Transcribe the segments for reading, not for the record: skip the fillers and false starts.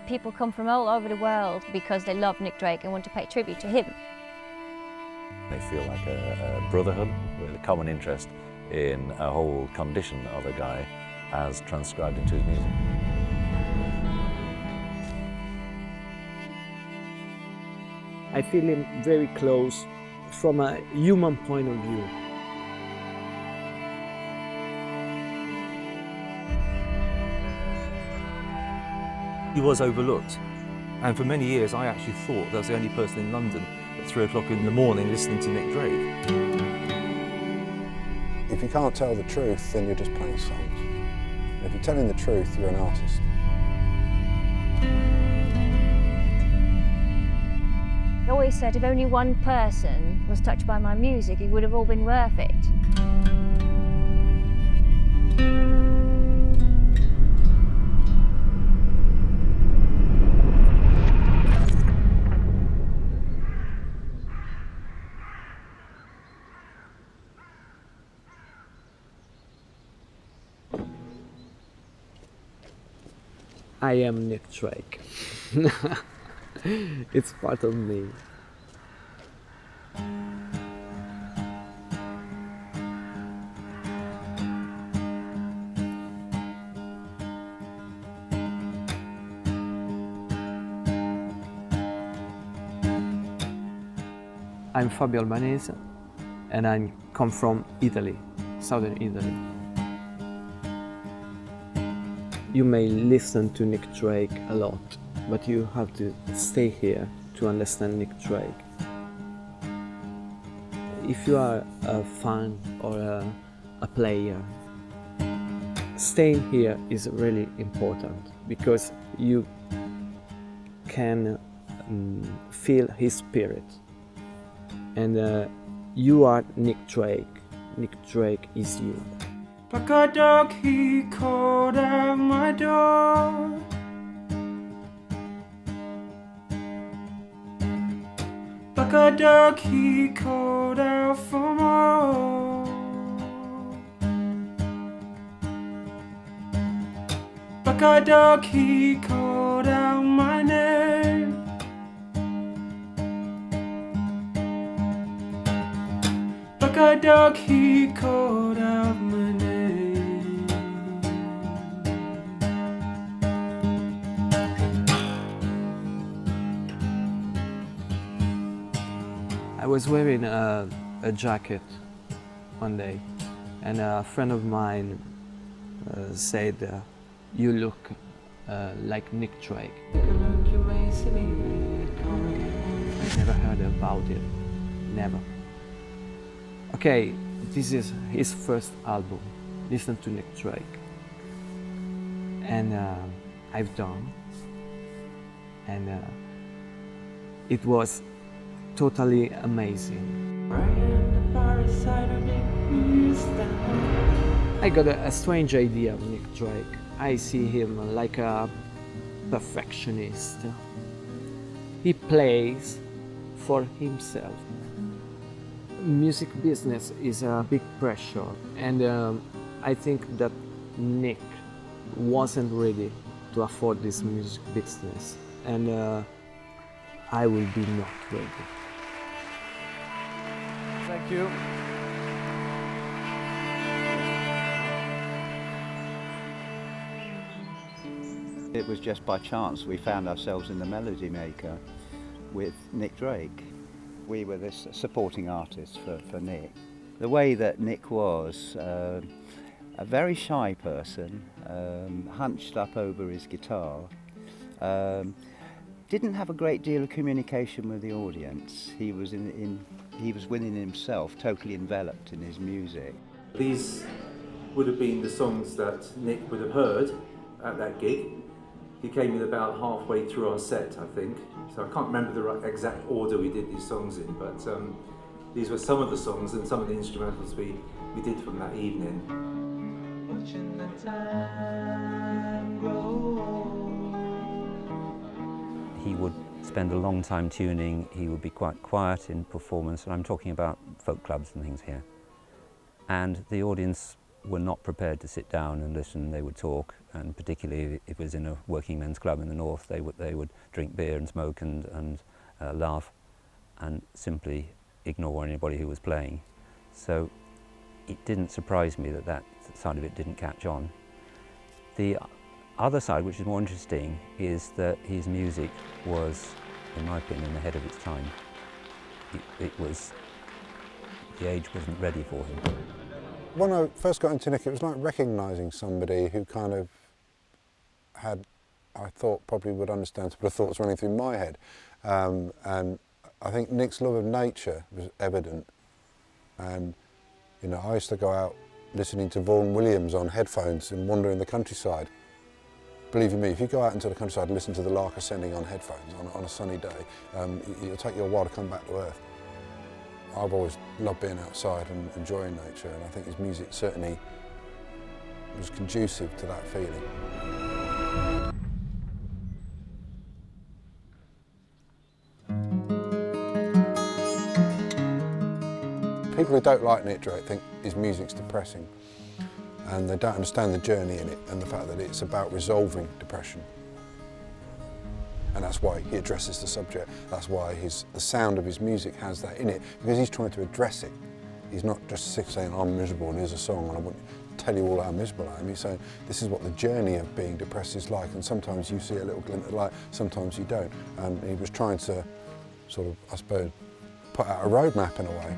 People come from all over the world because they love Nick Drake and want to pay tribute to him. They feel like a brotherhood with a common interest in a whole condition of a guy as transcribed into his music. I feel him very close from a human point of view. He was overlooked, and for many years I actually thought that I was the only person in London at 3 o'clock in the morning listening to Nick Drake. If you can't tell the truth, then you're just playing songs. And if you're telling the truth, you're an artist. He always said if only one person was touched by my music, it would have all been worth it. I am Nick Drake. It's part of me. I'm Fabio Albanese and I come from Italy, southern Italy. You may listen to Nick Drake a lot, but you have to stay here to understand Nick Drake. If you are a fan or a player, staying here is really important because you can feel his spirit. And you are Nick Drake. Nick Drake is you. Like a dog, he called at my door. Like a dog, he called out for more. Like a dog, he called out my name. Like a dog, he called out my name. I was wearing a jacket one day, and a friend of mine said, "You look like Nick Drake." I never heard about it, never. Okay, this is his first album. Listen to Nick Drake, and I've done, and it was totally amazing. I got a strange idea of Nick Drake. I see him like a perfectionist. He plays for himself. Music business is a big pressure, and I think that Nick wasn't ready to afford this music business, and I will be not ready. Thank you. It was just by chance we found ourselves in the Melody Maker with Nick Drake. We were this supporting artist for Nick. The way that Nick was, a very shy person, hunched up over his guitar, didn't have a great deal of communication with the audience. He was within himself, totally enveloped in his music. These would have been the songs that Nick would have heard at that gig. He came in about halfway through our set, I think. So I can't remember the exact order we did these songs in, but these were some of the songs and some of the instrumentals we did from that evening. Watching the time grow. He would spend a long time tuning. He would be quite quiet in performance, and I'm talking about folk clubs and things here. And the audience were not prepared to sit down and listen. They would talk, and particularly if it was in a working men's club in the north, they would drink beer and smoke and laugh and simply ignore anybody who was playing. So it didn't surprise me that that side of it didn't catch on. The other side, which is more interesting, is that his music was, in my opinion, ahead of its time. The age wasn't ready for him. When I first got into Nick, it was like recognising somebody who kind of had, I thought, probably would understand some of the thoughts running through my head. And I think Nick's love of nature was evident. And, you know, I used to go out listening to Vaughan Williams on headphones and wander in the countryside. Believe you me, if you go out into the countryside and listen to the lark ascending on headphones on a sunny day, it'll take you a while to come back to earth. I've always loved being outside and enjoying nature, and I think his music certainly was conducive to that feeling. People who don't like Nick Drake think his music's depressing, and they don't understand the journey in it and the fact that it's about resolving depression. And that's why he addresses the subject. That's why the sound of his music has that in it, because he's trying to address it. He's not just saying, I'm miserable and here's a song and I want to tell you all how miserable I am. He's saying, this is what the journey of being depressed is like, and sometimes you see a little glint of light, sometimes you don't. And he was trying to sort of, I suppose, put out a roadmap in a way.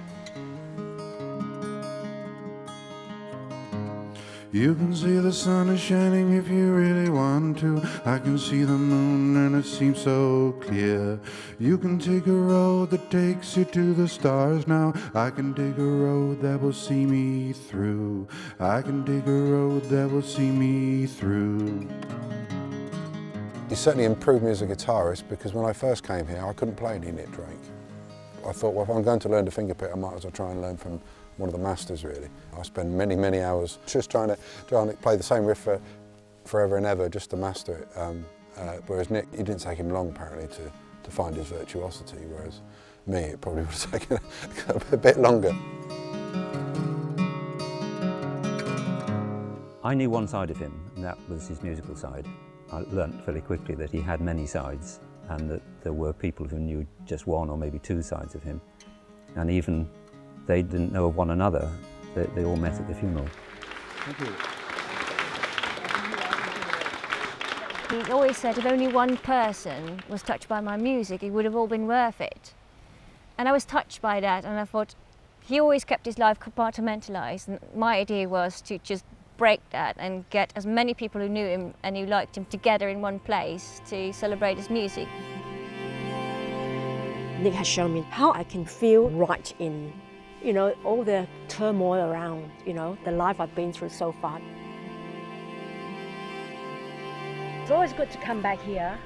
You can see the sun is shining if you really want to. I can see the moon and it seems so clear. You can take a road that takes you to the stars now. I can take a road that will see me through. I can take a road that will see me through. He certainly improved me as a guitarist, because when I first came here I couldn't play any Nick Drake. I thought, well, if I'm going to learn to fingerpick, I might as well try and learn from one of the masters, really. I spent many, many hours just trying to play the same riff for forever and ever, just to master it. Whereas Nick, it didn't take him long, apparently, to find his virtuosity, whereas me, it probably would have taken a bit longer. I knew one side of him, and that was his musical side. I learnt fairly quickly that he had many sides, and that there were people who knew just one or maybe two sides of him. And even they didn't know of one another. They all met at the funeral. Thank you. He always said if only one person was touched by my music, it would have all been worth it. And I was touched by that, and I thought, he always kept his life compartmentalised, and my idea was to just break that and get as many people who knew him and who liked him together in one place to celebrate his music. Nick has shown me how I can feel right in, you know, all the turmoil around, you know, the life I've been through so far. It's always good to come back here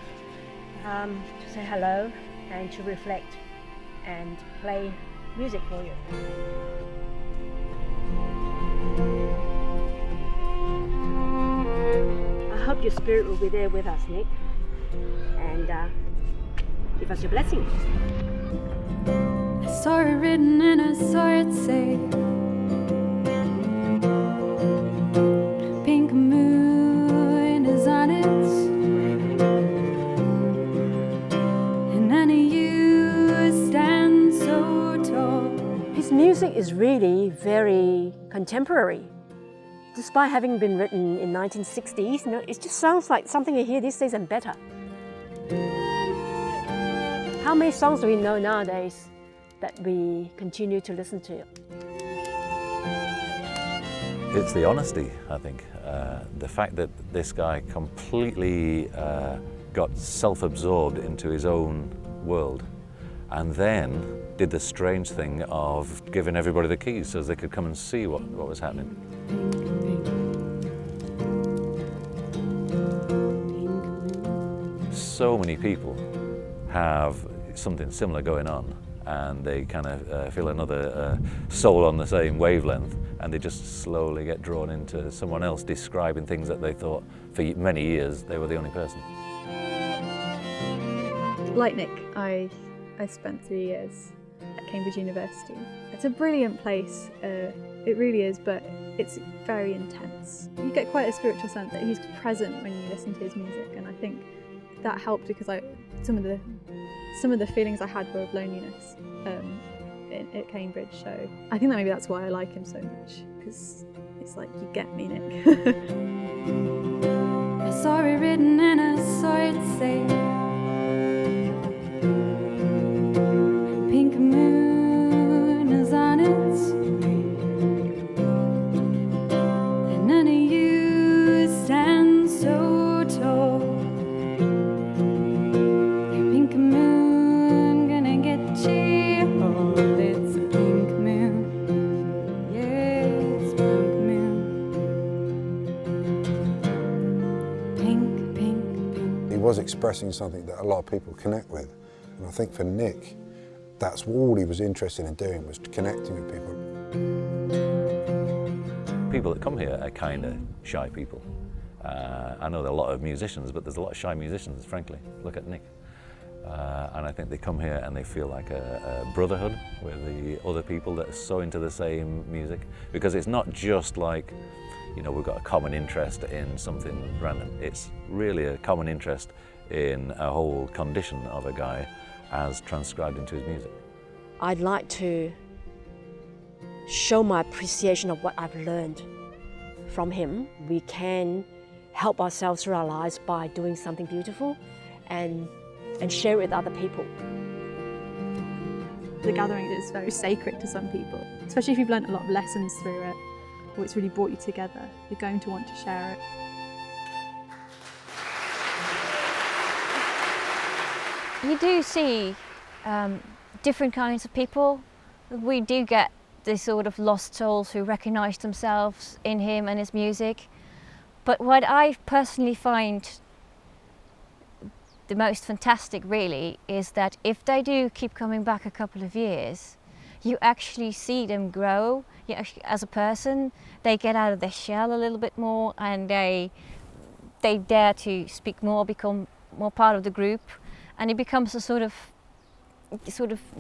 to say hello and to reflect and play music for you. I hope your spirit will be there with us, Nick, and give us your blessing. I saw it written and I saw it say, pink moon is on it, and none of you stand so tall. His music is really very contemporary. Despite having been written in 1960s, you know, it just sounds like something you hear these days and better. How many songs do we know nowadays that we continue to listen to? It's the honesty, I think. The fact that this guy completely got self-absorbed into his own world, and then did the strange thing of giving everybody the keys so they could come and see what was happening. So many people have something similar going on, and they kind of feel another soul on the same wavelength, and they just slowly get drawn into someone else describing things that they thought for many years they were the only person. Like Nick, I spent 3 years at Cambridge University. It's a brilliant place It really is, but it's very intense. You get quite a spiritual sense that he's present when you listen to his music, and I think that helped because some of the feelings I had were of loneliness at Cambridge. So I think that maybe that's why I like him so much, because it's like, you get me, Nick. I saw it written and I saw it say, pink moon is on its way, and none of you stand so tall. Pink moon gonna get you all. It's a pink moon, yes, pink moon. Pink, pink, pink. He was expressing something that a lot of people connect with. And I think for Nick, that's all he was interested in doing, was connecting with people. People that come here are kind of shy people. I know there are a lot of musicians, but there's a lot of shy musicians, frankly. Look at Nick. And I think they come here and they feel like a brotherhood with the other people that are so into the same music. Because it's not just like, you know, we've got a common interest in something random. It's really a common interest in a whole condition of a guy as transcribed into his music. I'd like to show my appreciation of what I've learned from him. We can help ourselves through our lives by doing something beautiful and share it with other people. The gathering is very sacred to some people, especially if you've learned a lot of lessons through it, or it's really brought you together. You're going to want to share it. You do see different kinds of people. We do get these sort of lost souls who recognise themselves in him and his music. But what I personally find the most fantastic really is that if they do keep coming back a couple of years, you actually see them grow. You actually, as a person, they get out of their shell a little bit more, and they dare to speak more, become more part of the group, and it becomes a sort of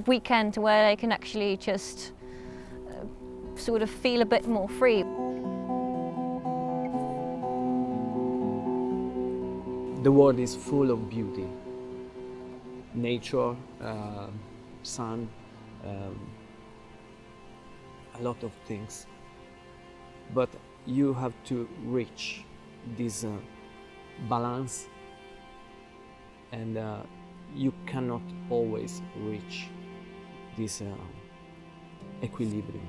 weekend where they can actually just sort of feel a bit more free. The world is full of beauty. Nature, sun, a lot of things. But you have to reach this balance, and you cannot always reach this equilibrium.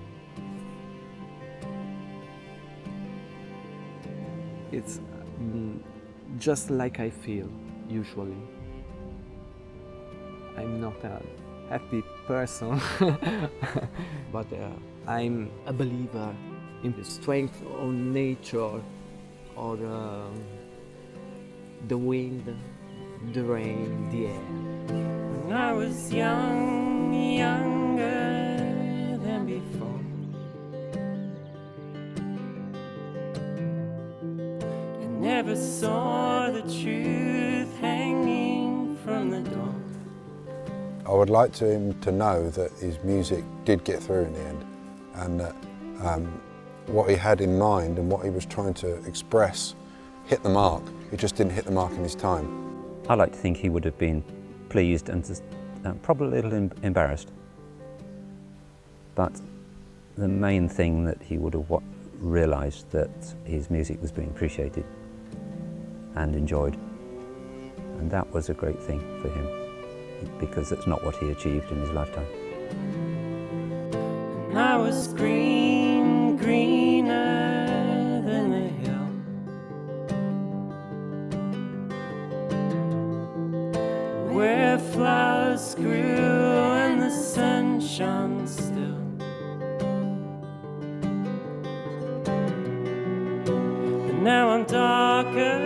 It's just like I feel usually. I'm not a happy person, but I'm a believer in the strength of nature, or the wind, the rain, the air. When I was young, younger than before, never saw the truth hanging from the door. I would like him to know that his music did get through in the end, and that what he had in mind and what he was trying to express hit the mark. It just didn't hit the mark in his time. I like to think he would have been pleased and probably a little embarrassed. But the main thing that he would have realised that his music was being appreciated and enjoyed, and that was a great thing for him, because that's not what he achieved in his lifetime. And I was green, greener than the hill, where flowers grew and the sun shone still. But now I'm darker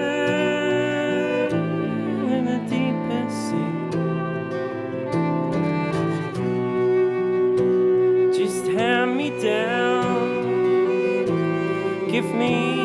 than the deepest sea. Just hand me down, give me